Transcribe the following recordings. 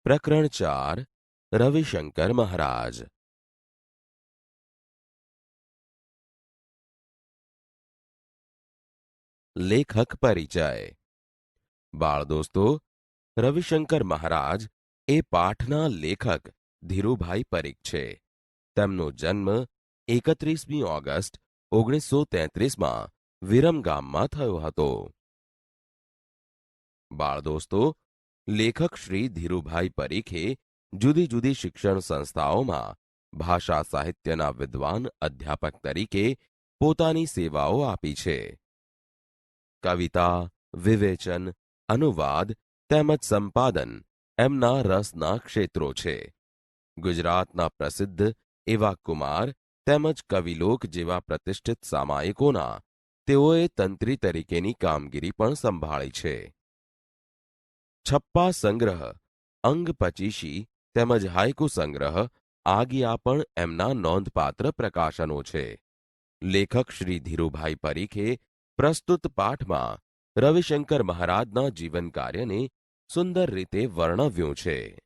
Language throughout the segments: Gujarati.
પ્રકરણ 4 રવિશંકર મહારાજ. લેખક પરિચય. બાળ દોસ્તો, રવિશંકર મહારાજ એ પાઠના લેખક ધીરુભાઈ પરીખ છે. તેમનો જન્મ 31મી ઓગસ્ટ 1933માં વિરમગામમાં થયો હતો. બાળ દોસ્તો, લેખક શ્રી ધીરુભાઈ પરીખે જુદી જુદી શિક્ષણ સંસ્થાઓમાં ભાષા સાહિત્યના વિદ્વાન અધ્યાપક તરીકે પોતાની સેવાઓ આપી છે. કવિતા, વિવેચન, અનુવાદ તેમજ સંપાદન એમના રસના ક્ષેત્રો છે. ગુજરાતના પ્રસિદ્ધ એવા કુમાર તેમજ કવિલોક જેવા પ્રતિષ્ઠિત સામાયિકોના તેઓએ તંત્રી તરીકેની કામગીરી પણ સંભાળી છે. છપ્પા સંગ્રહ, અંગ પચીશી તેમજ હાયકુ સંગ્રહ આગિયા પણ એમના નોંધપાત્ર પ્રકાશનો છે. લેખક શ્રી ધીરુભાઈ પરીખે પ્રસ્તુત પાઠમાં રવિશંકર મહારાજના જીવન કાર્યને સુંદર રીતે વર્ણવ્યું છે.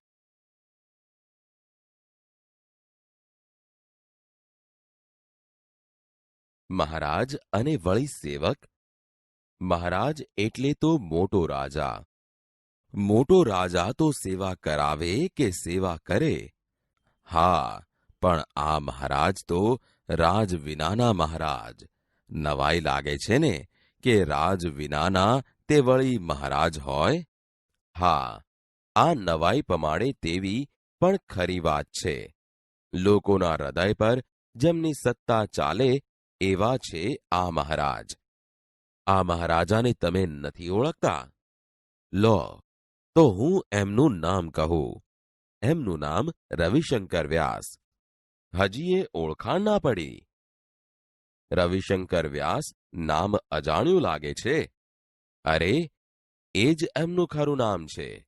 મહારાજ અને વળી સેવક. મહારાજ એટલે તો મોટો રાજા. મોટો રાજા તો સેવા કરાવે કે સેવા કરે? હા, પણ આ મહારાજ તો રાજ વિનાના મહારાજ. નવાઈ લાગે છે ને કે રાજ વિનાના તે વળી મહારાજ હોય? હા, આ નવાઈ પમાડે તેવી પણ ખરી વાત છે. લોકોના હૃદય પર જેમની સત્તા ચાલે એવા છે આ મહારાજ. આ મહારાજાને તમે નથી ઓળખતા? લો, તો હું એમનું નામ કહું. એમનું નામ રવિશંકર વ્યાસ. હજી એ ઓળખાણ ના પડી? રવિશંકર વ્યાસ નામ અજાણ્યું લાગે છે? અરે, એ જ એમનું ખરું નામ છે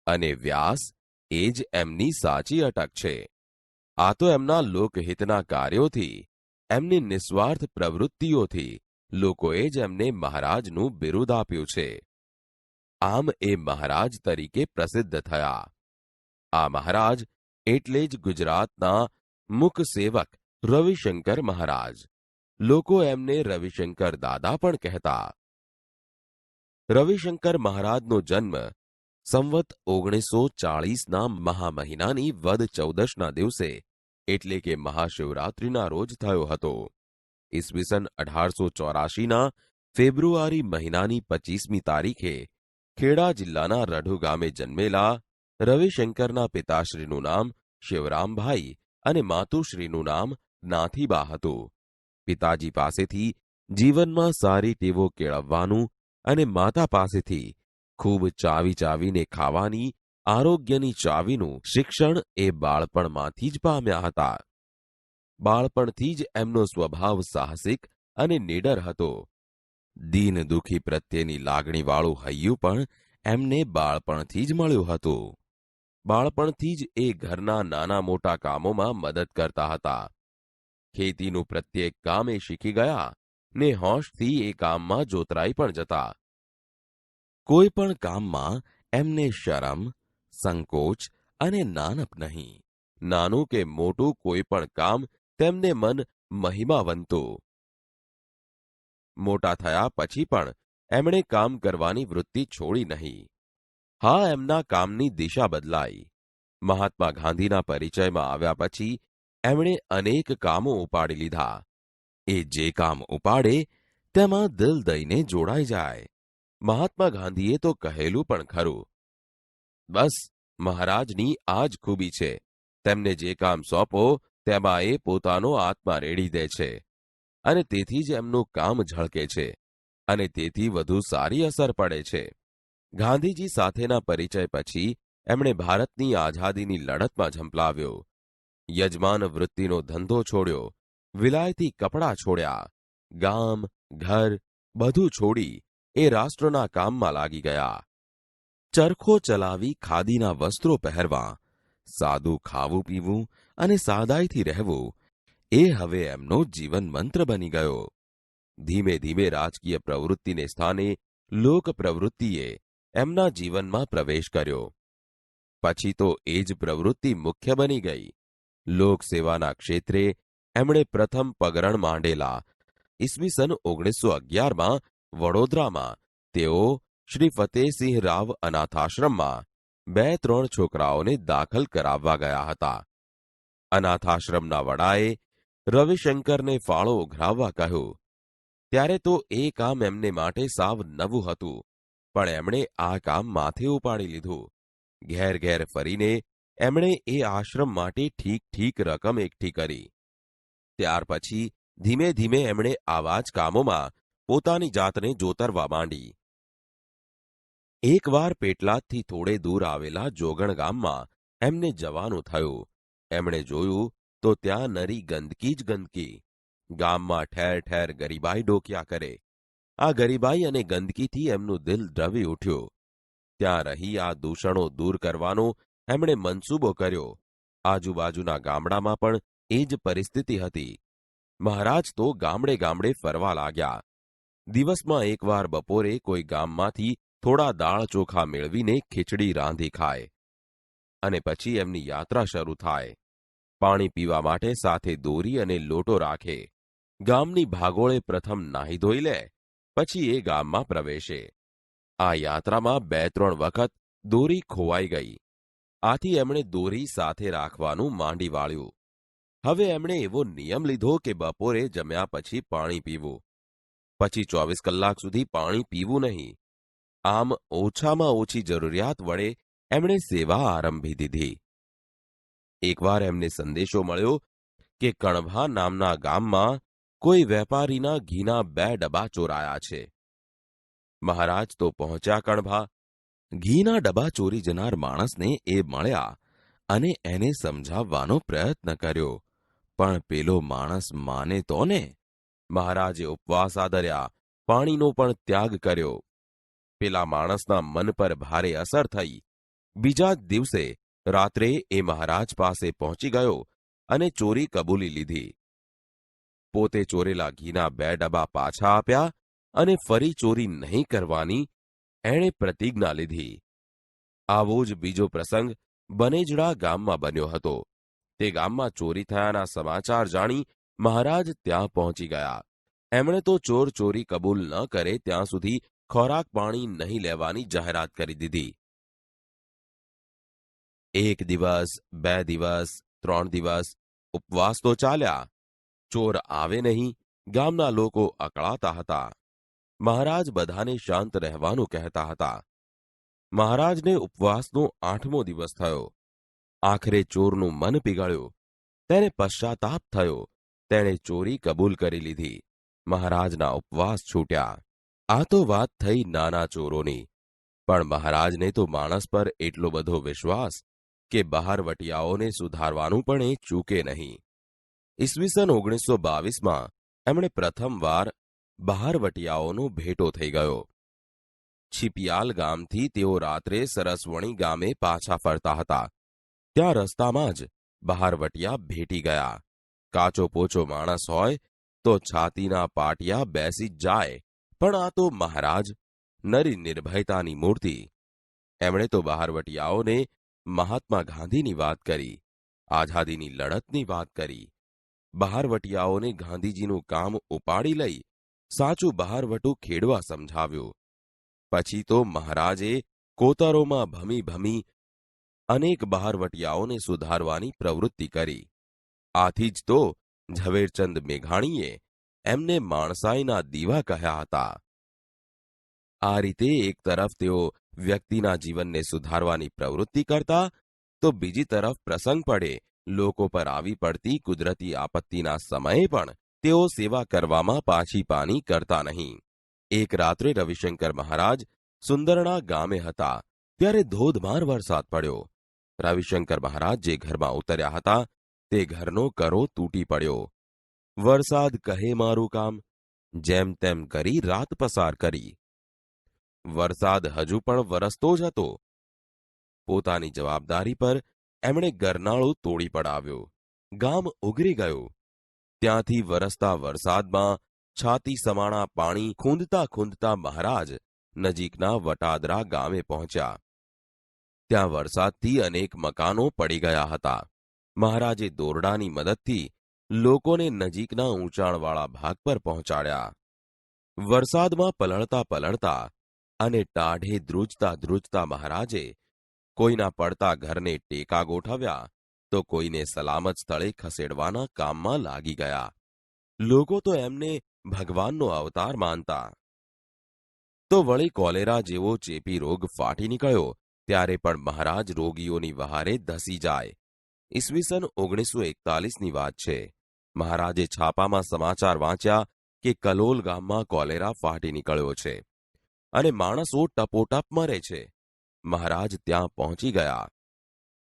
અને વ્યાસ એ જ એમની સાચી અટક છે. આ તો એમના લોકહિતના કાર્યોથી, એમની નિસ્વાર્થ પ્રવૃત્તિઓથી લોકોએ જ એમને મહારાજનું બિરુદ આપ્યું છે. આમ એ મહારાજ તરીકે પ્રસિદ્ધ થયા. આ મહારાજ એટલે જ ગુજરાતના મુખ સેવક રવિશંકર મહારાજ. લોકો એમને રવિશંકર દાદા પણ કહેતા. રવિશંકર મહારાજનો જન્મ સંવત 1940ના મહા મહિનાની વદ ચૌદશના દિવસે એટલે કે મહાશિવરાત્રિના રોજ થયો હતો. ઈસવીસન 1884ના ફેબ્રુઆરી મહિનાની 25મી તારીખે ખેડા જિલ્લાના રઢુ ગામે જન્મેલા રવિશંકરના પિતાશ્રીનું નામ શિવરામભાઈ અને માતુશ્રીનું નામ નાથીબા હતું. પિતાજી પાસેથી જીવનમાં સારી ટેવો કેળવવાનું અને માતા પાસેથી ખૂબ ચાવી ચાવીને ખાવાની આરોગ્યની ચાવીનું શિક્ષણ એ બાળપણમાંથી જ પામ્યા હતા. બાળપણથી જ એમનો સ્વભાવ સાહસિક અને નીડર હતો. દીન દુઃખી પ્રત્યેની લાગણીવાળું હૈયું પણ એમને બાળપણથી જ મળ્યું હતું. બાળપણથી જ એ ઘરના નાના મોટા કામોમાં મદદ કરતા હતા. ખેતીનું પ્રત્યેક કામ એ શીખી ગયા ને હોંશથી એ કામમાં જોતરાઈ પણ જતા. કોઈ પણ કામમાં એમને શરમ, સંકોચ અને નાનપ નહીં. નાનું કે મોટું કોઈ પણ કામ તેમને મન મહિમાવંતું. મોટા થયા પછી પણ એમણે કામ કરવાની વૃત્તિ છોડી નહીં. હા, એમના કામની દિશા બદલાઈ. મહાત્મા ગાંધીના પરિચયમાં આવ્યા પછી એમણે અનેક કામો ઉપાડી લીધા. એ જે કામ ઉપાડે તેમાં દિલ દઈને જોડાઈ જાય. મહાત્મા ગાંધીએ તો કહેલું પણ ખરું. બસ, મહારાજની આ જ ખૂબી છે. તેમને જે કામ સોંપો તેમાં એ પોતાનો આત્મા રેડી દે છે અને તેથી જ એમનું કામ ઝળકે છે અને તેથી વધુ સારી અસર પડે છે. ગાંધીજી સાથેના પરિચય પછી એમણે ભારતની આઝાદીની લડતમાં ઝંપલાવ્યો. યજમાન વૃત્તિનો ધંધો છોડ્યો. વિલાયતી કપડાં છોડ્યા. ગામ, ઘર બધું છોડી એ રાષ્ટ્રના કામમાં લાગી ગયા. ચરખો ચલાવી ખાદીના વસ્ત્રો પહેરવા, સાદું ખાવું પીવું અને સાદાઈથી રહેવું એ હવે એમનો જીવન મંત્ર બની ગયો. ધીમે ધીમે રાજકીય પ્રવૃત્તિને સ્થાને લોક પ્રવૃત્તિએ એમના જીવનમાં પ્રવેશ કર્યો. પછી તો એ જ પ્રવૃત્તિ મુખ્ય બની ગઈ. લોકસેવાના ક્ષેત્રે એમણે પ્રથમ પગરણ માંડેલા. ઈસવીસન 1911માં વડોદરામાં તેઓ શ્રી ફતેહસિંહ રાવ અનાથાશ્રમમાં 2-3 છોકરાઓને દાખલ કરાવવા ગયા હતા. અનાથાશ્રમના વડાએ રવિશંકરને ફાળો ઉઘરાવવા કહ્યું. ત્યારે તો એ કામ એમને માટે સાવ નવું હતું, પણ એમણે આ કામ માથે ઉપાડી લીધું. ઘેર ઘેર ફરીને એમણે એ આશ્રમ માટે ઠીક રકમ એકઠી કરી. ત્યાર પછી ધીમે ધીમે એમણે આવા જ કામોમાં પોતાની જાતને જોતરવા માંડી. એકવાર પેટલાદથી થોડે દૂર આવેલા જોગણ ગામમાં એમને જવાનું થયું. એમણે જોયું તો ત્યાં નરી ગંદકી જ ગંદકી. ગામમાં ઠેર ઠેર ગરીબાઈ ડોક્યા કરે. આ ગરીબાઈ અને ગંદકીથી એમનું દિલ દ્રવી ઉઠ્યું. ત્યાં રહી આ દૂષણો દૂર કરવાનો એમણે મનસૂબો કર્યો. આજુબાજુના ગામડામાં પણ એ જ પરિસ્થિતિ હતી. મહારાજ તો ગામડે ગામડે ફરવા લાગ્યા. દિવસમાં એકવાર બપોરે કોઈ ગામમાંથી થોડા દાળ ચોખા મેળવીને ખીચડી રાંધી ખાય અને પછી એમની યાત્રા શરૂ થાય. પાણી પીવા માટે સાથે દોરી અને લોટો રાખે. ગામની ભાગોળે પ્રથમ નાહી ધોઈ લે, પછી એ ગામમાં પ્રવેશે. આ યાત્રામાં 2-3 વખત દોરી ખોવાઈ ગઈ. આથી એમણે દોરી સાથે રાખવાનું માંડી વાળ્યું. હવે એમણે એવો નિયમ લીધો કે બપોરે જમ્યા પછી પાણી પીવું, પછી 24 કલાક સુધી પાણી પીવું નહીં. આમ ઓછામાં ઓછી જરૂરિયાત વડે એમણે સેવા આરંભી દીધી. એકવાર એમને સંદેશો મળ્યો કે કણભા નામના ગામમાં કોઈ વેપારીના ઘીના 2 ડબ્બા ચોરાયા છે. મહારાજ તો પહોંચ્યા કણભા. ઘીના ડબ્બા ચોરી જનાર માણસને એ મળ્યા અને એને સમજાવવાનો પ્રયત્ન કર્યો, પણ પેલો માણસ માને તો ને. મહારાજે ઉપવાસ આદર્યા, પાણીનો પણ ત્યાગ કર્યો. પેલા માણસના મન પર ભારે અસર થઈ. બીજા જ દિવસે રાત્રે એ મહારાજ પાસે પહોંચી ગયો અને ચોરી કબૂલી લીધી. પોતે ચોરેલા ઘીના 2 ડબ્બા પાછા આપ્યા અને ફરી ચોરી નહીં કરવાની એણે પ્રતિજ્ઞા લીધી. આવો જ બીજો પ્રસંગ બનેજડા ગામમાં બન્યો હતો. તે ગામમાં ચોરી થયાના સમાચાર જાણી મહારાજ ત્યાં પહોંચી ગયા. એમણે તો ચોર ચોરી કબૂલ ન કરે ત્યાં સુધી ખોરાક પાણી નહીં લેવાની જાહેરાત કરી દીધી. 1 દિવસ, 2 દિવસ, 3 દિવસ ઉપવાસ તો ચાલ્યા. ચોર આવે નહીં. ગામના લોકો અકળાતા હતા. મહારાજ બધાને શાંત રહેવાનું કહેતા હતા. મહારાજને ઉપવાસનો 8મો દિવસ થયો. આખરે ચોરનું મન પીગળ્યું. તેને પશ્ચાતાપ થયો. તેણે ચોરી કબૂલ કરી લીધી. મહારાજના ઉપવાસ છૂટ્યા. આ તો વાત થઈ નાના ચોરોની. પણ મહારાજને તો માણસ પર એટલો બધો વિશ્વાસ કે બહારવટિયાઓને સુધારવાનું પણ એ ચૂકે નહીં. ઈસવીસન 1922માં એમણે પ્રથમવાર બહારવટિયાઓનો ભેટો થઈ ગયો. છીપિયાલ ગામથી તેઓ રાત્રે સરસવણી ગામે પાછા ફરતા હતા. ત્યાં રસ્તામાં જ બહારવટિયા ભેટી ગયા. કાચો પોચો માણસ હોય તો છાતીના પાટિયા બેસી જ જાય, પણ આ તો મહારાજ, નરી નિર્ભયતાની મૂર્તિ. એમણે તો બહારવટિયાઓને મહાત્મા ગાંધીની વાત કરી, આઝાદીની લડતની વાત કરી. બહારવટિયાઓને ગાંધીજીનું કામ ઉપાડી લઈ સાચું બહારવટું ખેડવા સમજાવ્યું. પછી તો મહારાજે કોતરોમાં ભમી ભમી અનેક બહારવટિયાઓને સુધારવાની પ્રવૃત્તિ કરી. આથી જ તો ઝવેરચંદ મેઘાણીએ એમને માણસાઈના દીવા કહ્યા હતા. આ રીતે એક તરફ તેઓ વ્યક્તિના જીવનને સુધારવાની પ્રવૃત્તિ કરતા, તો બીજી તરફ પ્રસંગ પડે લોકો પર આવી પડતી કુદરતી આપત્તિના સમયે પણ તેઓ સેવા કરવામાં પાછી પાની કરતા નહીં. એક રાત્રે રવિશંકર મહારાજ સુંદરણા ગામે હતા ત્યારે ધોધમાર વરસાદ પડ્યો. રવિશંકર મહારાજ જે ઘરમાં ઉતર્યા હતા તે ઘરનો કરો તૂટી પડ્યો. વરસાદ કહે મારું કામ, જેમ તેમ કરી રાત પસાર કરી. વરસાદ હજુ પણ વરસતો જ હતો. પોતાની જવાબદારી પર એમણે ગરનાળું તોડી પડાવ્યો. ગામ ઉગરી ગયું. ત્યાંથી વરસતા વરસાદમાં છાતી સમાણા પાણી ખૂંદતા ખૂંદતા મહારાજ નજીકના વટાદરા ગામે પહોંચ્યા. ત્યાં વરસાદથી અનેક મકાનો પડી ગયા હતા. મહારાજે દોરડાની મદદથી લોકોને નજીકના ઊંચાણવાળા ભાગ પર પહોંચાડ્યા. વરસાદમાં પલળતા પલળતા અને ટાઢે ધ્રુજતા ધ્રુજતા મહારાજે કોઈના પડતા ઘરને ટેકા ગોઠવ્યા તો કોઈને સલામત સ્થળે ખસેડવાના કામમાં લાગી ગયા. લોકો તો એમને ભગવાનનો અવતાર માનતા. તો વળી કોલેરા જેવો ચેપી રોગ ફાટી નીકળ્યો ત્યારે પણ મહારાજ રોગીઓની વહારે ધસી જાય. ઈસવીસન 1941ની વાત છે. મહારાજે છાપામાં સમાચાર વાંચ્યા કે કલોલ ગામમાં કોલેરા ફાટી નીકળ્યો છે અને માણસો ટપોટપ મરે છે. મહારાજ ત્યાં પહોંચી ગયા.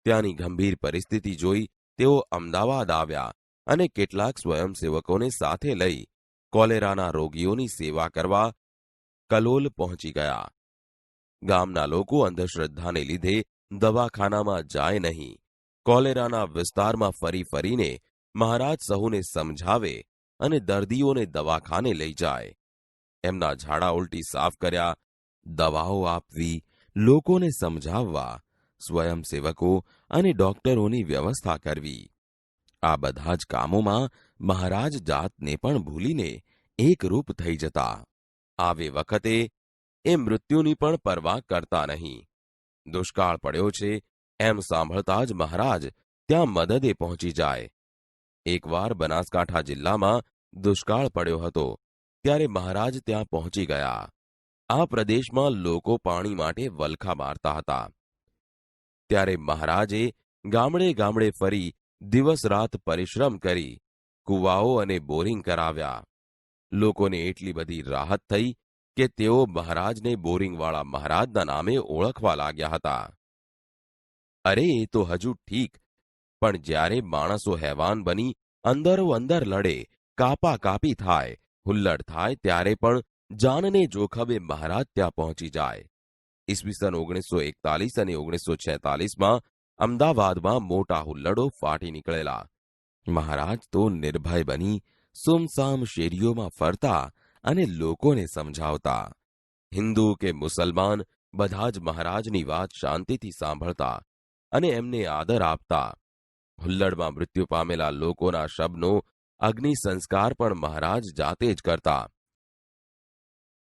ત્યાંની ગંભીર પરિસ્થિતિ જોઈ તેઓ અમદાવાદ આવ્યા અને કેટલાક સ્વયંસેવકોને સાથે લઈ કોલેરાના રોગીઓની સેવા કરવા કલોલ પહોંચી ગયા. ગામના લોકો અંધશ્રદ્ધાને લીધે દવાખાનામાં જાય નહીં. કોલેરાના વિસ્તારમાં ફરી ફરીને મહારાજ સહુને સમજાવે અને દર્દીઓને દવાખાને લઈ જાય. એમના ઝાડા ઉલટી સાફ કર્યા, દવાઓ આપવી, લોકોને સમજાવવા, સ્વયંસેવકો અને ડોક્ટરોની વ્યવસ્થા કરવી. આ બધા જ કામોમાં મહારાજ જાતને પણ ભૂલીને એકરૂપ થઈ જતા. આવે વખતે એ મૃત્યુની પણ પરવા કરતા નહીં. દુષ્કાળ પડ્યો છે એમ સાંભળતા જ મહારાજ ત્યાં મદદે પહોંચી જાય. એકવાર બનાસકાંઠા જિલ્લામાં દુષ્કાળ પડ્યો હતો ત્યારે મહારાજ ત્યાં પહોંચી ગયા. આ પ્રદેશમાં લોકો પાણી માટે વલખા મારતા હતા. ત્યારે મહારાજે ગામડે ગામડે ફરી દિવસ રાત પરિશ્રમ કરી કૂવાઓ અને બોરિંગ કરાવ્યા. લોકોને એટલી બધી રાહત થઈ કે તેઓ મહારાજને બોરિંગવાળા મહારાજના નામે ઓળખવા લાગ્યા હતા. અરે એ તો હજુ ઠીક, પણ જ્યારે માણસો હેવાન બની અંદરો અંદર લડે, કાપા કાપી થાય, હુલ્લડ થાય ત્યારે પણ જાનને જોખમે મહારાજ ત્યાં પહોંચી જાય. ઈસવીસન 1941 અને 1946માં અમદાવાદમાં મોટા હુલ્લડો ફાટી નીકળેલા. મહારાજ તો નિર્ભય બની સુમસામ શેરીઓમાં ફરતા અને લોકોને સમજાવતા. હિન્દુ કે મુસલમાન બધા જ મહારાજની વાત શાંતિથી સાંભળતા અને એમને આદર આપતા. હુલ્લડમાં મૃત્યુ પામેલા લોકોના શબનો અગ્નિ સંસ્કાર પણ મહારાજ જાતે જ કરતા.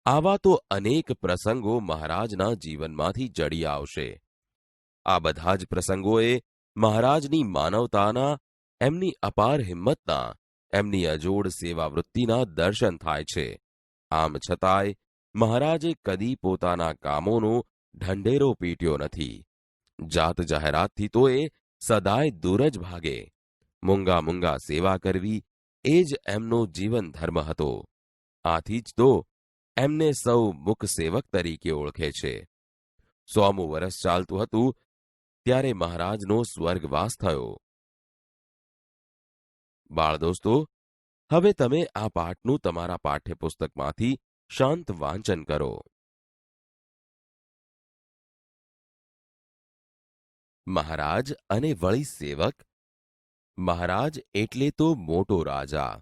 આવા તો અનેક પ્રસંગો મહારાજના જીવનમાંથી જડી આવશે. આ બધા જ પ્રસંગોએ મહારાજની માનવતાના, એમની અપાર હિંમતના, એમની અજોડ સેવાવૃત્તિના દર્શન થાય છે. આમ છતાંય મહારાજે કદી પોતાના કામોનો ઢંઢેરો પીટ્યો નથી. જાત જાહેરાતથી તો એ સદાય દૂર જ ભાગે. મૂંગા મૂંગા સેવા કરવી એ જ એમનો જીવન ધર્મ હતો. આથી જ તો એમને સૌ મુક સેવક તરીકે ઓળખે છે. 100મું વર્ષ ચાલતું હતું ત્યારે મહારાજનો સ્વર્ગવાસ થયો. બાળ દોસ્તો, હવે તમે આ પાઠનું તમારા પાઠ્યપુસ્તકમાંથી શાંત વાંચન કરો. મહારાજ અને વળી સેવક. મહારાજ એટલે તો મોટો રાજા.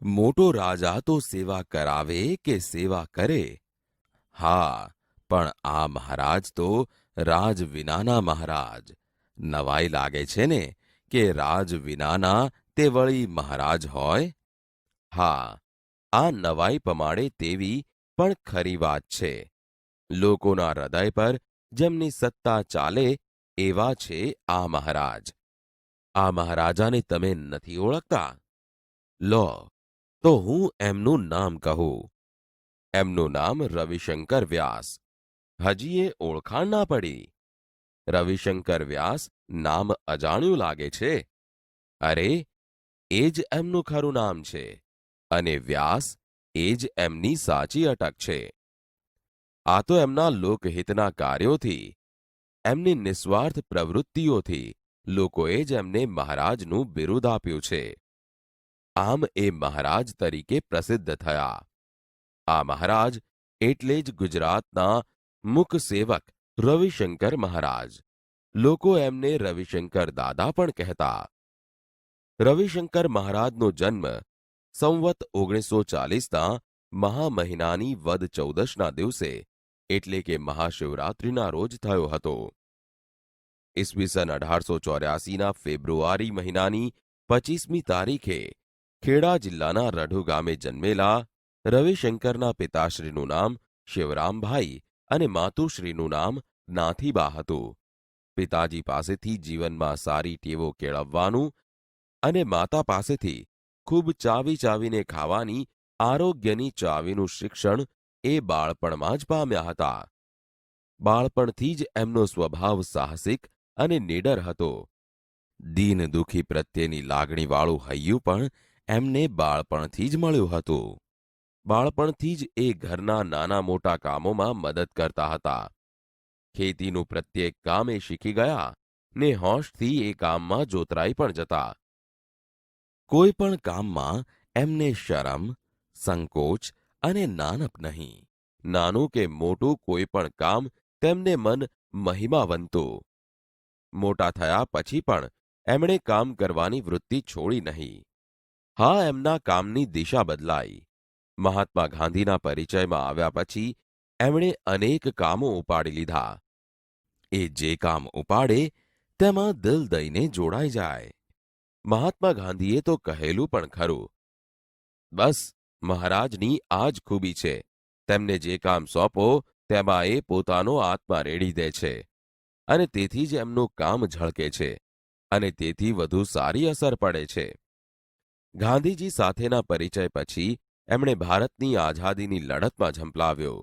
મોટો રાજા તો સેવા કરાવે કે સેવા કરે? હા, પણ આ મહારાજ તો રાજ વિનાના મહારાજ. નવાઈ લાગે છે ને કે રાજ વિનાના તે વળી મહારાજ હોય? હા, આ નવાઈ પમાડે તેવી પણ ખરી વાત છે. લોકોના હૃદય પર જેમની સત્તા ચાલે એવા છે આ મહારાજ. આ મહારાજાને તમે નથી ઓળખતા? લો, તો હું એમનું નામ કહું. એમનું નામ રવિશંકર વ્યાસ. હજી એ ઓળખાણ ના પડી? રવિશંકર વ્યાસ નામ અજાણ્યું લાગે છે? અરે, એ જ એમનું ખરું નામ છે અને વ્યાસ એ જ એમની સાચી અટક છે. આ તો એમના લોકહિતના કાર્યોથી, એમની નિસ્વાર્થ પ્રવૃત્તિઓથી લોકોએ જ એમને મહારાજનું બિરુદ આપ્યું છે. આમ એ મહારાજ તરીકે પ્રસિદ્ધ થયા. આ મહારાજ એટલે જ ગુજરાતના મુક સેવક રવિશંકર મહારાજ. લોકો એમને રવિશંકર દાદા પણ કહેતા. રવિશંકર મહારાજનો જન્મ સંવત 1940ના મહા મહિનાની વદ ચૌદશના દિવસે એટલે કે મહાશિવરાત્રિના રોજ થયો હતો. ઈસવીસન 1884ના ફેબ્રુઆરી મહિનાની 25મી તારીખે ખેડા જિલ્લાના રઢુ ગામે જન્મેલા રવિશંકરના પિતાશ્રીનું નામ શિવરામભાઈ અને માતુશ્રીનું નામ નાથીબા હતું. પિતાજી પાસેથી જીવનમાં સારી ટેવો કેળવવાનું અને માતા પાસેથી ખૂબ ચાવી ચાવીને ખાવાની આરોગ્યની ચાવીનું શિક્ષણ એ બાળપણમાં જ પામ્યા હતા. બાળપણથી જ એમનો સ્વભાવ સાહસિક અને નીડર હતો. દીન દુઃખી પ્રત્યેની લાગણીવાળું હૈયું પણ એમને બાળપણથી જ મળ્યું હતું. બાળપણથી જ એ ઘરના નાના મોટા કામોમાં મદદ કરતા હતા. ખેતીનું પ્રત્યેક કામ એ શીખી ગયા ને હોંશથી એ કામમાં જોતરાઈ પણ જતા. કોઈ પણ કામમાં એમને શરમ, સંકોચ અને નાનપ નહીં. નાનું કે મોટું કોઈ પણ કામ તેમને મન મહિમાવંતું. મોટા થયા પછી પણ એમણે કામ કરવાની વૃત્તિ છોડી નહીં. હા, એમના કામની દિશા બદલાઈ. મહાત્મા ગાંધીના પરિચયમાં આવ્યા પછી એમણે અનેક કામો ઉપાડી લીધા. એ જે કામ ઉપાડે તેમાં દિલ દઈને જોડાઈ જાય. મહાત્મા ગાંધીએ તો કહેલું પણ ખરું, બસ મહારાજની આ જ ખૂબી છે. તેમને જે કામ સોંપો તેમાં એ પોતાનો આત્મા રેડી દે છે અને તેથી જ એમનું કામ ઝળકે છે અને તેથી વધુ સારી અસર પડે છે. ગાંધીજી સાથેના પરિચય પછી એમણે ભારતની આઝાદીની લડતમાં ઝંપલાવ્યો.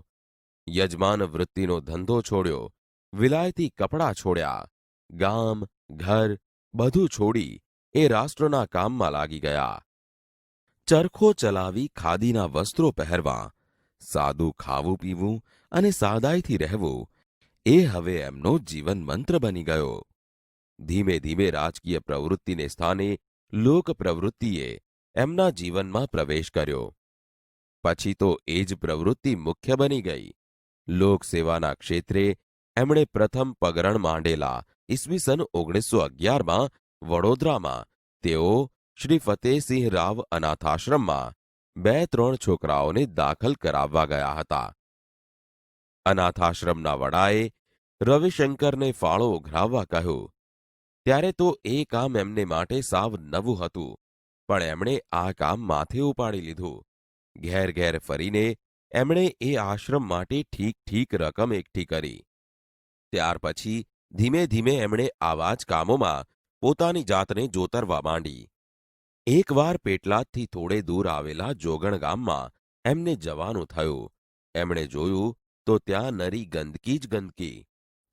યજમાન વૃત્તિનો ધંધો છોડ્યો, વિલાયતી કપડાં છોડ્યા, ગામ, ઘર બધું છોડી એ રાષ્ટ્રના કામમાં લાગી ગયા. ચરખો ચલાવી ખાદીના વસ્ત્રો પહેરવા, સાદું ખાવું પીવું અને સાદાઈથી રહેવું એ હવે એમનો જીવન મંત્ર બની ગયો. ધીમે ધીમે રાજકીય પ્રવૃત્તિને સ્થાને લોક પ્રવૃત્તિએ એમના જીવનમાં પ્રવેશ કર્યો. પછી તો એ જ પ્રવૃત્તિ મુખ્ય બની ગઈ. લોકસેવાના ક્ષેત્રે એમણે પ્રથમ પગરણ માંડેલા ઈસવીસન 1911માં વડોદરામાં તેઓ શ્રી ફતેહસિંહ રાવ અનાથાશ્રમમાં 2-3 છોકરાઓને દાખલ કરાવવા ગયા હતા. અનાથાશ્રમના વડાએ રવિશંકરને ફાળો ઉઘરાવવા કહ્યું. ત્યારે તો એ કામ એમને માટે સાવ નવું હતું, પણ એમણે આ કામ માથે ઉપાડી લીધું. ઘેર ઘેર ફરીને એમણે એ આશ્રમ માટે ઠીક રકમ એકઠી કરી. ત્યાર પછી ધીમે ધીમે એમણે આવા જ કામોમાં પોતાની જાતને જોતરવા માંડી. એકવાર પેટલાદથી થોડે દૂર આવેલા જોગણ ગામમાં એમને જવાનું થયું. એમણે જોયું તો ત્યાં નરી ગંદકી જ ગંદકી.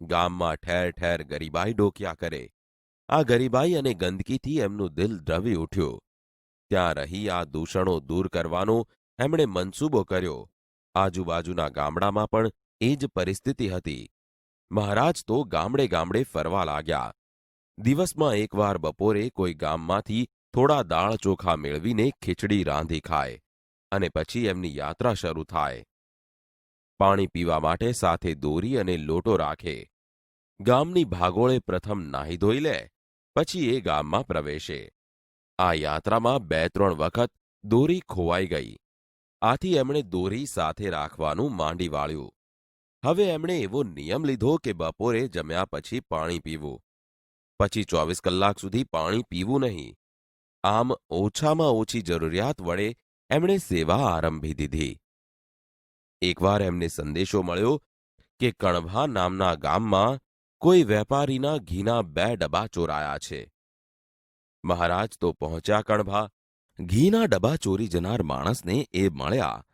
ગામમાં ઠેર ઠેર ગરીબાઈ ડોક્યા કરે. આ ગરીબાઈ અને ગંદકીથી એમનું દિલ દ્રવી ઉઠ્યું. ત્યાં રહી આ દૂષણો દૂર કરવાનો એમણે મનસૂબો કર્યો. આજુબાજુના ગામડામાં પણ એ જ પરિસ્થિતિ હતી. મહારાજ તો ગામડે ગામડે ફરવા લાગ્યા. દિવસમાં એકવાર બપોરે કોઈ ગામમાંથી થોડા દાળ ચોખા મેળવીને ખીચડી રાંધી ખાય અને પછી એમની યાત્રા શરૂ થાય. પાણી પીવા માટે સાથે દોરી અને લોટો રાખે. ગામની ભાગોળે પ્રથમ નાહી ધોઈ લે, પછી એ ગામમાં પ્રવેશે. આ યાત્રામાં 2-3 વખત દોરી ખોવાઈ ગઈ. આથી એમણે દોરી સાથે રાખવાનું માંડી વાળ્યું. હવે એમણે એવો નિયમ લીધો કે બપોરે જમ્યા પછી પાણી પીવું, પછી 24 કલાક સુધી પાણી પીવું નહીં. આમ ઓછામાં ઓછી જરૂરિયાત વડે એમણે સેવા આરંભી દીધી. એકવાર એમને સંદેશો મળ્યો કે કણભા નામના ગામમાં કોઈ વેપારીના ઘીના 2 ડબ્બા ચોરાયા છે. મહારાજ તો પહોંચ્યા કણભા. ઘીના ડબ્બા ચોરી જનાર માણસને એ મળ્યા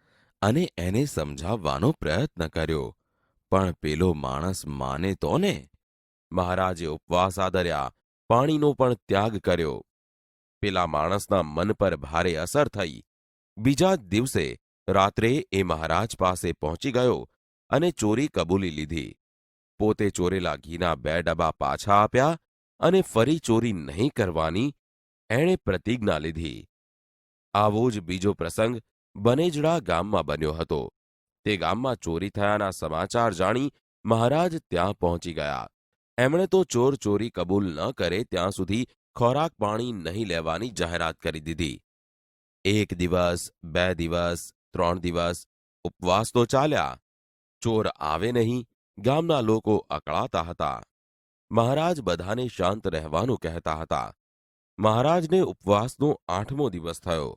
અને એને સમજાવવાનો પ્રયત્ન કર્યો, પણ પેલો માણસ માને તો ને. મહારાજે ઉપવાસ આદર્યા, પાણીનો પણ ત્યાગ કર્યો. પેલા માણસના મન પર ભારે અસર થઈ. બીજા જ દિવસે રાત્રે એ મહારાજ પાસે પહોંચી ગયો અને ચોરી કબૂલી લીધી. પોતે ચોરેલા ઘીના 2 ડબ્બા પાછા આપ્યા અને ફરી ચોરી નહીં કરવાની એણે પ્રતિજ્ઞા લીધી. આવો જ બીજો પ્રસંગ બનેજડા ગામમાં બન્યો હતો. તે ગામમાં ચોરી થયાના સમાચાર જાણી મહારાજ ત્યાં પહોંચી ગયા. એમણે તો ચોર ચોરી કબૂલ ન કરે ત્યાં સુધી ખોરાક પાણી નહીં લેવાની જાહેરાત કરી દીધી. 1 દિવસ, 2 દિવસ, 3 દિવસ ઉપવાસ તો ચાલ્યા. ચોર આવે નહીં. ગામના લોકો અકળાતા હતા. મહારાજ બધાને શાંત રહેવાનું કહેતા હતા. મહારાજને ઉપવાસનો 8મો દિવસ થયો.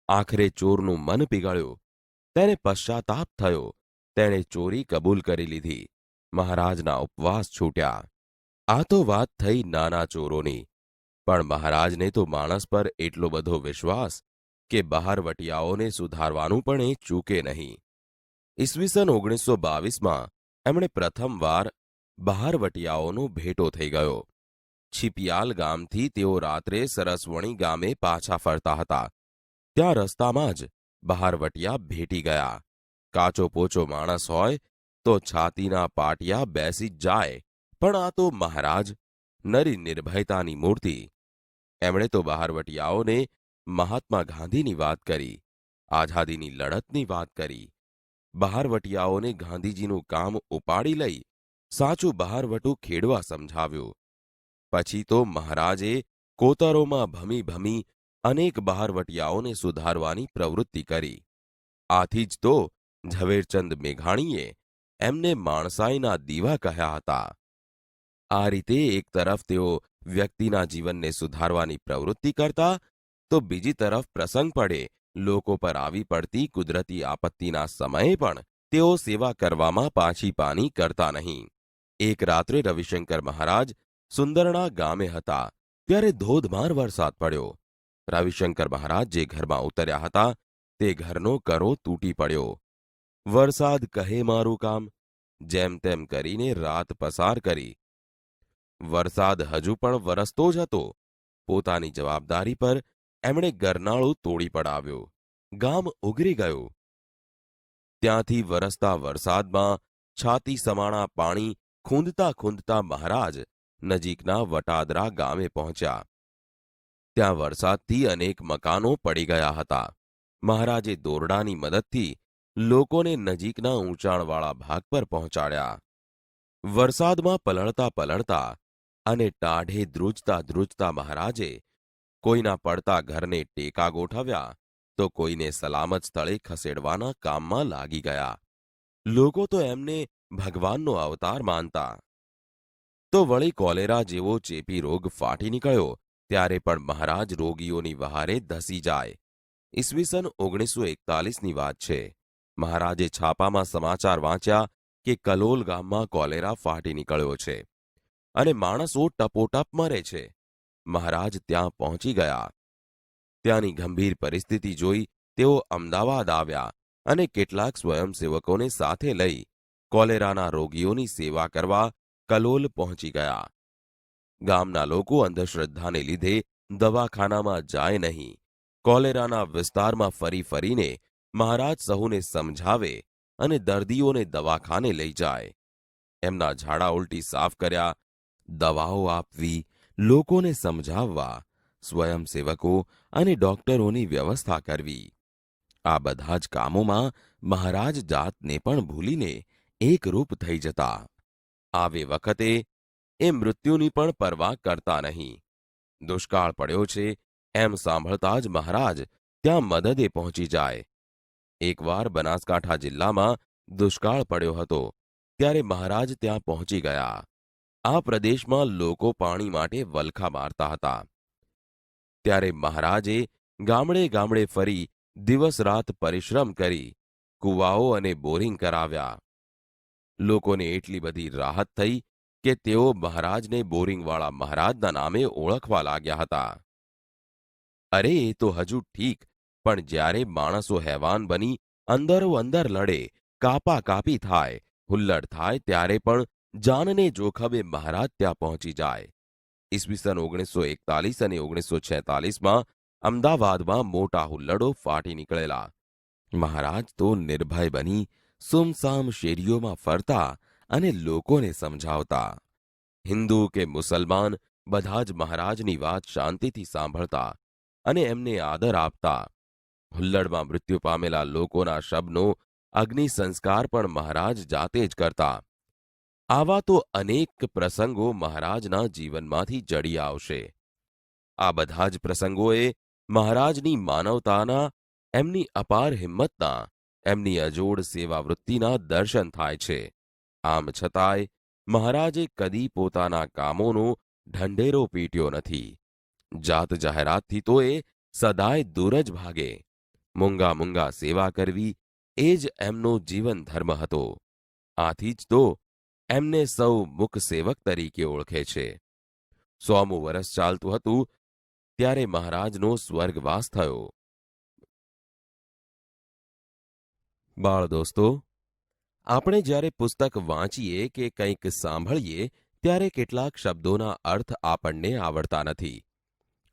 આખરે ચોરનું મન પીગળ્યું. તેને પશ્ચાતાપ થયો. તેણે ચોરી કબૂલ કરી લીધી. મહારાજના ઉપવાસ છૂટ્યા. આ તો વાત થઈ નાના ચોરોની. પણ મહારાજને તો માણસ પર એટલો બધો વિશ્વાસ કે બહારવટિયાઓને સુધારવાનું પણ એ ચૂકે નહીં. ઈસવીસન 1922માં એમણે પ્રથમવાર બહારવટિયાઓનો ભેટો થઈ ગયો. છીપિયાલ ગામથી તેઓ રાત્રે સરસવણી ગામે પાછા ફરતા હતા. ત્યાં રસ્તામાં જ બહારવટિયા ભેટી ગયા. કાચો પોચો માણસ હોય તો છાતીના પાટિયા બેસી જ જાય, પણ આ તો મહારાજ, નરી નિર્ભયતાની મૂર્તિ. એમણે તો બહારવટિયાઓને મહાત્મા ગાંધીની વાત કરી, આઝાદીની લડતની વાત કરી. બહારવટિયાઓને ગાંધીજીનું કામ ઉપાડી લઈ સાચું બહારવટું ખેડવા સમજાવ્યું. પછી તો મહારાજે કોતરોમાં ભમી ભમી અનેક બહારવટિયાઓને સુધારવાની પ્રવૃત્તિ કરી. આથી જ તો ઝવેરચંદ મેઘાણીએ એમને માણસાઈના દીવા કહ્યા હતા. આ રીતે એક તરફ તેઓ વ્યક્તિના જીવનને સુધારવાની પ્રવૃત્તિ કરતા, તો બીજી તરફ પ્રસંગ પડે લોકો પર આવી પડતી કુદરતી આપત્તિના સમયે પણ તેઓ સેવા કરવામાં પાછી પાની કરતા નહીં. એક રાત્રે રવિશંકર મહારાજ સુંદરણા ગામે હતા ત્યારે ધોધમાર વરસાદ પડ્યો. રવિશંકર મહારાજ જે ઘરમાં ઉતર્યા હતા તે ઘરનો કરો તૂટી પડ્યો. વરસાદ કહે મારું કામ, જેમ તેમ કરીને રાત પસાર કરી. વરસાદ હજુ પણ વરસતો જ હતો. પોતાની જવાબદારી પર એમણે ગરનાળું તોડી પડાવ્યો. ગામ ઉગરી ગયું. ત્યાંથી વરસતા વરસાદમાં છાતી સમાણા પાણી ખૂંદતા ખૂંદતા મહારાજ નજીકના વટાદરા ગામે પહોંચ્યા. ત્યાં વરસાદથી અનેક મકાનો પડી ગયા હતા. મહારાજે દોરડાની મદદથી લોકોને નજીકના ઊંચાણવાળા ભાગ પર પહોંચાડ્યા. વરસાદમાં પલળતા પલળતા અને ટાઢે ધ્રુજતા ધ્રુજતા મહારાજે કોઈના પડતા ઘરને ટેકા ગોઠવ્યા, તો કોઈને સલામત સ્થળે ખસેડવાના કામમાં લાગી ગયા. લોકો તો એમને ભગવાનનો અવતાર માનતા. તો વળી કોલેરા જેવો ચેપી રોગ ફાટી નીકળ્યો ત્યારે પણ મહારાજ રોગીઓની વહારે ધસી જાય. ઈસવીસન 1941ની વાત છે. મહારાજે છાપામાં સમાચાર વાંચ્યા કે કલોલ ગામમાં કોલેરા ફાટી નીકળ્યો છે અને માણસો ટપોટપ મરે છે. મહારાજ ત્યાં પહોંચી ગયા. ત્યાંની ગંભીર પરિસ્થિતિ જોઈ તેઓ અમદાવાદ આવ્યા અને કેટલાક સ્વયંસેવકોને સાથે લઈ કોલેરાના રોગીઓની સેવા કરવા કલોલ પહોંચી ગયા. ગામના લોકો અંધશ્રદ્ધાને લીધે દવાખાનામાં જાય નહીં. કોલેરાના વિસ્તારમાં ફરી ફરીને મહારાજ સહુને સમજાવે અને દર્દીઓને દવાખાને લઈ જાય. એમના ઝાડા ઉલટી સાફ કર્યા, દવાઓ આપવી, લોકોને સમજાવવા, સ્વયંસેવકો અને ડોક્ટરોની વ્યવસ્થા કરવી. આ બધા જ કામોમાં મહારાજ જાતને પણ ભૂલીને એકરૂપ થઈ જતા. આવે વખતે એ મૃત્યુની પણ પરવા કરતા નહીં. દુષ્કાળ પડ્યો છે એમ સાંભળતા જ મહારાજ ત્યાં મદદે પહોંચી જાય. એકવાર બનાસકાંઠા જિલ્લામાં દુષ્કાળ પડ્યો હતો ત્યારે મહારાજ ત્યાં પહોંચી ગયા. આ પ્રદેશમાં લોકો પાણી માટે વલખા મારતા હતા. ત્યારે મહારાજે ગામડે ગામડે ફરી દિવસ રાત પરિશ્રમ કરી કૂવાઓ અને બોરિંગ કરાવ્યા. લોકોને એટલી બધી રાહત થઈ કે તેઓ મહારાજને બોરિંગવાળા મહારાજના નામે ઓળખવા લાગ્યા હતા. અરે એ તો હજુ ઠીક, પણ જ્યારે માણસો હેવાન બની અંદરો અંદર લડે, કાપા કાપી થાય, હુલ્લડ થાય ત્યારે પણ જાનને જોખમે મહારાજ ત્યાં પહોંચી જાય. ઈસવીસન 1941 અને 1946માં અમદાવાદમાં મોટા હુલ્લડો ફાટી નીકળેલા. મહારાજ તો નિર્ભય બની સુમસામ શેરીઓમાં ફરતા અને લોકોને સમજાવતા. હિન્દુ કે મુસલમાન બધા જ મહારાજની વાત શાંતિથી સાંભળતા અને એમને આદર આપતા. હુલ્લડમાં મૃત્યુ પામેલા લોકોના શબનો અગ્નિ સંસ્કાર પણ મહારાજ જાતે જ કરતા. આવા તો અનેક પ્રસંગો મહારાજના જીવનમાંથી જડી આવશે. આ બધા જ પ્રસંગોએ મહારાજની માનવતાના, એમની અપાર હિંમતના, એમની અજોડ સેવાવૃત્તિના દર્શન થાય છે. આમ છતાંય મહારાજે કદી પોતાના કામોનો ઢંઢેરો પીટ્યો નથી. જાત જાહેરાતથી તો એ સદાય દૂર જ ભાગે. મૂંગા મૂંગા સેવા કરવી એ જ એમનો જીવન ધર્મ હતો. આથી જ તો એમને સૌ મુખ સેવક તરીકે ઓળખે છે. 100મું વરસ ચાલતું હતું ત્યારે મહારાજનો સ્વર્ગવાસ થયો. બાળ દોસ્તો, આપણે જ્યારે પુસ્તક વાંચીએ કે કંઈક સાંભળીએ ત્યારે કેટલાક શબ્દોના અર્થ આપણને આવડતા નથી.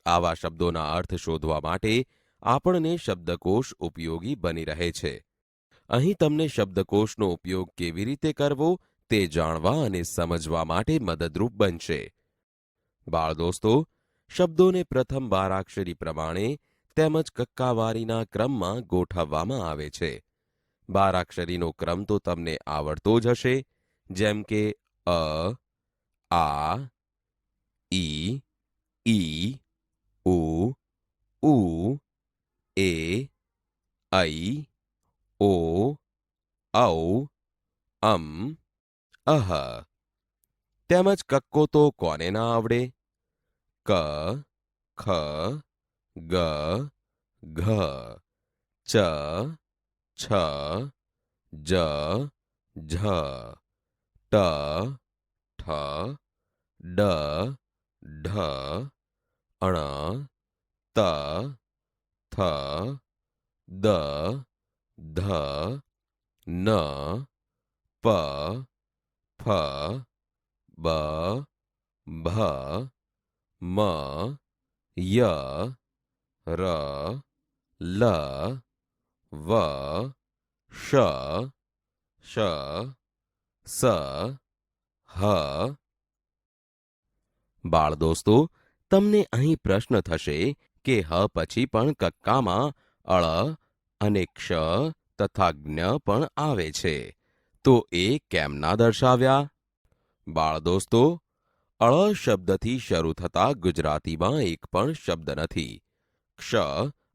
આવા શબ્દોના અર્થ શોધવા માટે આપણને શબ્દકોશ ઉપયોગી બની રહે છે. અહીં તમને શબ્દકોશનો ઉપયોગ કેવી રીતે કરવો તે જાણવા અને સમજવા માટે મદદરૂપ બનશે. બાળ દોસ્તો, શબ્દોને પ્રથમ બારાક્ષરી પ્રમાણે તેમજ કક્કાવારીના ક્રમમાં ગોઠવવામાં આવે છે. બારાક્ષરીનો ક્રમ તો તમને આવડતો જ હશે, જેમ કે અ, આ, ઈ, ઉ, ઉ, એ, ઐ, ઓ, ઔ, અમ, અહ. તેમજ કક્કો તો કોને ના આવડે? ક, ખ, ગ, ઘ, ચ, છ, જ, ઝ, ટ, ઠ, ડ, ઢ, અણ, ત, થ, દ, ધ, ન, પ, ફ, બ, ભ, મ, ય, ર, લ, વ, શ, સ, હ. બાળ દોસ્તો, તમને અહીં પ્રશ્ન થશે કે હ પછી પણ કક્કામાં અળ અને ક્ષ તથા જ્ઞ પણ આવે છે, તો એ કેમ ના દર્શાવ્યા? બાળ દોસ્તો, અળ શબ્દથી શરૂ થતા ગુજરાતીમાં એક પણ શબ્દ નથી. ક્ષ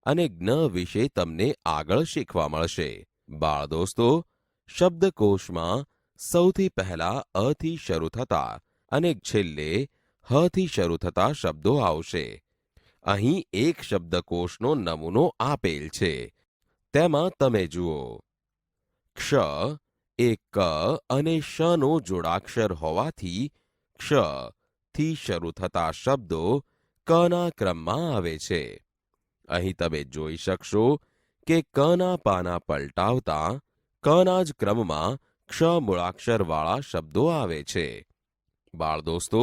અને જ્ઞ વિશે તમને આગળ શીખવા મળશે. બાળ દોસ્તો, શબ્દકોશમાં સૌથી પહેલા અથી શરૂ થતા અને છેલ્લે હથી શરૂ થતા શબ્દો આવશે. અહીં એક શબ્દકોશનો નમૂનો આપેલ છે. તેમાં તમે જુઓ. ક્ષ એ ક અને શનો જોડાક્ષર હોવાથી ક્ષ થી શરૂ થતા શબ્દો કના ક્રમમાં આવે છે. અહીં તમે જોઈ શકશો કે કના પાના પલટાવતા કના જ ક્રમમાં ક્ષ મૂળાક્ષરવાળા શબ્દો આવે છે. બાળ દોસ્તો,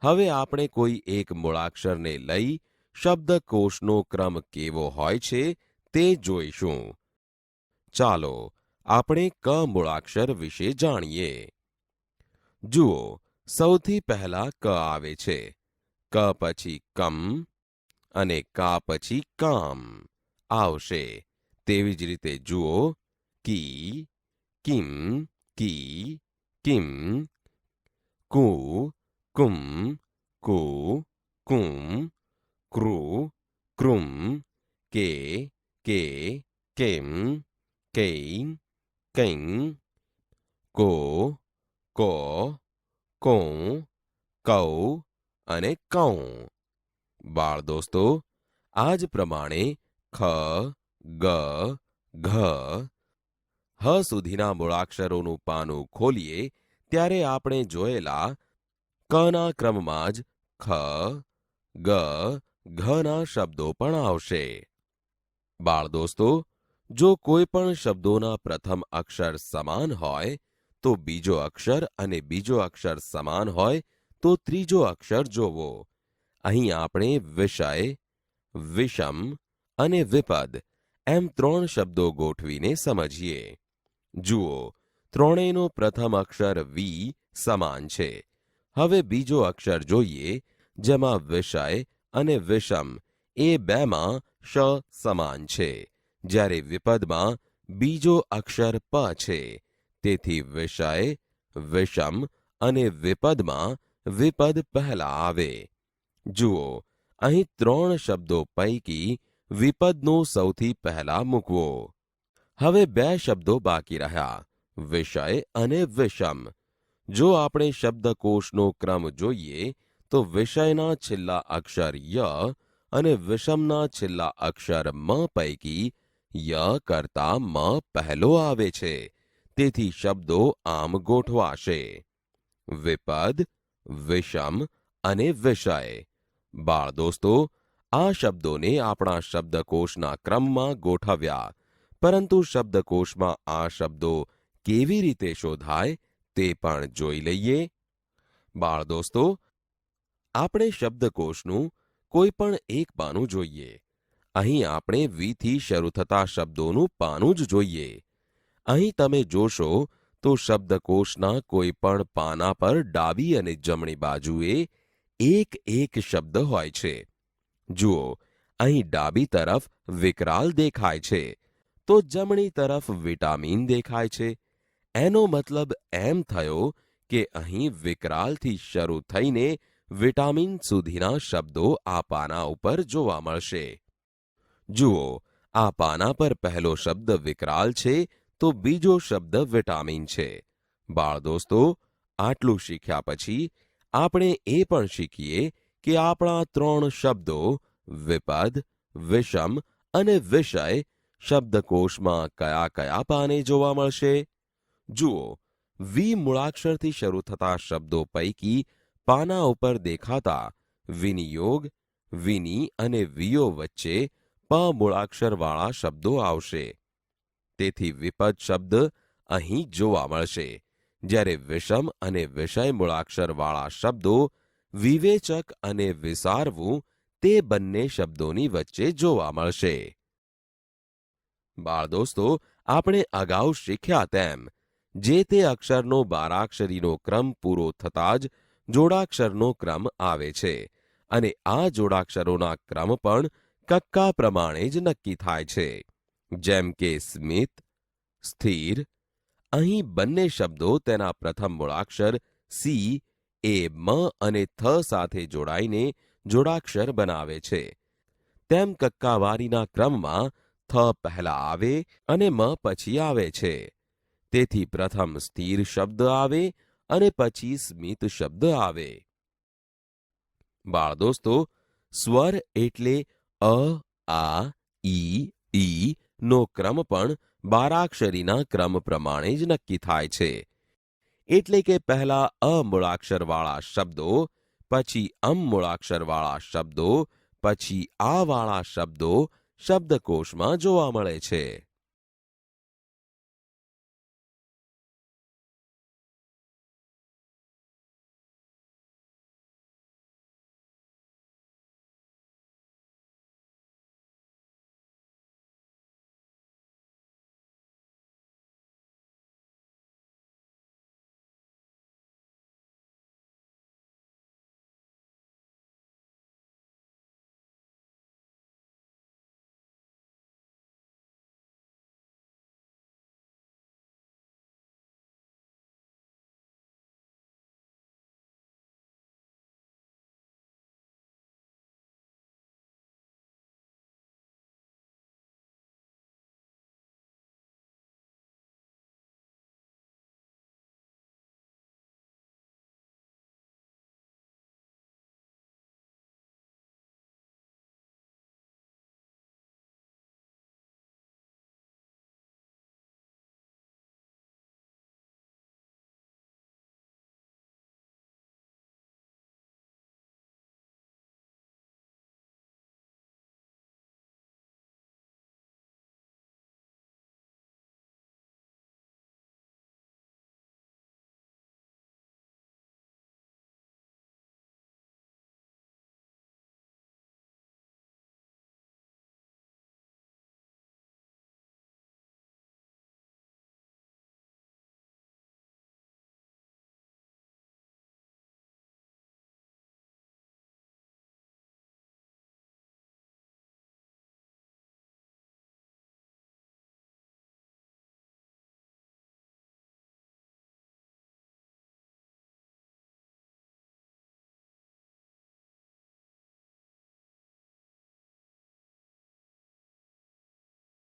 હવે આપણે કોઈ એક મૂળાક્ષરને લઈ શબ્દકોશનો ક્રમ કેવો હોય છે તે જોઈશું. ચાલો આપણે ક મૂળાક્ષર વિશે જાણીએ. જુઓ, સૌથી પહેલા ક આવે છે. ક પછી કમ અને કા પછી કામ આવશે. તેવી જ રીતે જુઓ, કી, કિમ, કી, કિમ, કુ, કુમ, કુ, કુમ, કૃ, કૃમ, કે, કેમ, કૈ, કૈં, કો, કો, કોં, કૌ અને કૌ. બાળ દોસ્તો, આ જ પ્રમાણે ખ, ગ, ઘ, હ સુધીના મૂળાક્ષરોનું પાનું ખોલીએ ત્યારે આપણે જોયેલા કના ક્રમમાં જ ખ, ગ, ઘના શબ્દો પણ આવશે. બાળ દોસ્તો, જો કોઈ પણ શબ્દોના પ્રથમ અક્ષર સમાન હોય તો બીજો અક્ષર અને બીજો અક્ષર સમાન હોય તો ત્રીજો અક્ષર જોવો. અહીં આપણે વિષય, વિષમ અને વિપદ એમ 3 શબ્દો ગોઠવીને સમજીએ. જુઓ, ત્રણેયનો પ્રથમ અક્ષર વી સમાન છે. હવે બીજો અક્ષર જોઈએ, જેમાં વિષય અને વિષમ એ બેમાં શ સમાન છે, જ્યારે વિપદમાં બીજો અક્ષર પ છે. તેથી વિષય, વિષમ અને વિપદમાં વિપદ પહેલા આવે. જુઓ, અહીં 3 શબ્દો પૈકી વિપદનો સૌથી પહેલા મૂકવો. હવે 2 શબ્દો બાકી રહ્યા, વિષય અને વિષમ. જો આપણે શબ્દકોશનો ક્રમ જોઈએ તો વિષયના છેલ્લા અક્ષર ય અને વિષમના છેલ્લા અક્ષર મ પૈકી ય કરતા મ પહેલો આવે છે. તેથી શબ્દો આમ ગોઠવાશે: વિપદ, વિષમ અને વિષય. બાળ દોસ્તો, આ શબ્દોને આપણા શબ્દકોશના ક્રમમાં ગોઠવ્યા, પરંતુ શબ્દકોશમાં આ શબ્દો કેવી રીતે શોધાય તે પણ જોઈ લઈએ. બાળ દોસ્તો, આપણે શબ્દકોશનું કોઈ પણ એક પાનું જોઈએ. અહીં આપણે વીથી શરૂ થતા શબ્દોનું પાનું જ જોઈએ. અહીં તમે જોશો તો શબ્દકોશના કોઈ પણ પાના પર ડાબી અને જમણી બાજુએ એક એક શબ્દ હોય છે. જુઓ, અહીં ડાબી તરફ વિકરાલ દેખાય છે, તો જમણી તરફ વિટામિન દેખાય છે. એનો મતલબ એમ થયો કે અહીં વિકરાલથી શરૂ થઈને વિટામિન સુધીના શબ્દો આ પાના ઉપર જોવા મળશે. જુઓ, આ પાના પર પહેલો શબ્દ વિકરાલ છે, તો બીજો શબ્દ વિટામિન છે. બાળ દોસ્તો, આટલું શીખ્યા પછી આપણે એ પણ શીખીએ કે આપણા 3 શબ્દો વિપદ, વિષમ અને વિષય શબ્દકોશમાં કયા કયા પાને જોવા મળશે. જુઓ, વી મૂળાક્ષરથી શરૂ થતા શબ્દો પૈકી પાના ઉપર દેખાતા વિનિયોગ, વિની અને વિયો વચ્ચે પ મૂળાક્ષરવાળા શબ્દો આવશે. તેથી વિપદ શબ્દ અહીં જોવા મળશે, જ્યારે વિષમ અને વિષય મૂળાક્ષરવાળા શબ્દો વિવેચક અને વિસારવું તે બંને શબ્દોની વચ્ચે જોવા મળશે. બાળ દોસ્તો, આપણે અગાઉ શીખ્યા તેમ જે તે અક્ષરનો બારાક્ષરીનો ક્રમ પૂરો થતાં જ જોડાક્ષરનો ક્રમ આવે છે, અને આ જોડાક્ષરોના ક્રમ પણ કક્કા પ્રમાણે જ નક્કી થાય છે. જેમ કે સ્મિત, સ્થિર. અહીં બંને શબ્દો તેના પ્રથમ મૂળાક્ષર સી એ મ અને થ સાથે જોડાઈને જોડાક્ષર બનાવે છે. તેમ કક્કાવારીના ક્રમમાં થ પહેલા આવે અને મ પછી આવે છે. તેથી પ્રથમ સ્થિર શબ્દ આવે અને પછી સ્મિત શબ્દ આવે. બાળ દોસ્તો, સ્વર એટલે અ, આ, ઈ નો ક્રમ પણ બારાક્ષરીના ક્રમ પ્રમાણે જ નક્કી થાય છે. એટલે કે પહેલા અ મૂળાક્ષરવાળા શબ્દો, પછી અમ મૂળાક્ષરવાળા શબ્દો, પછી આ વાળા શબ્દો શબ્દકોશમાં જોવા મળે છે.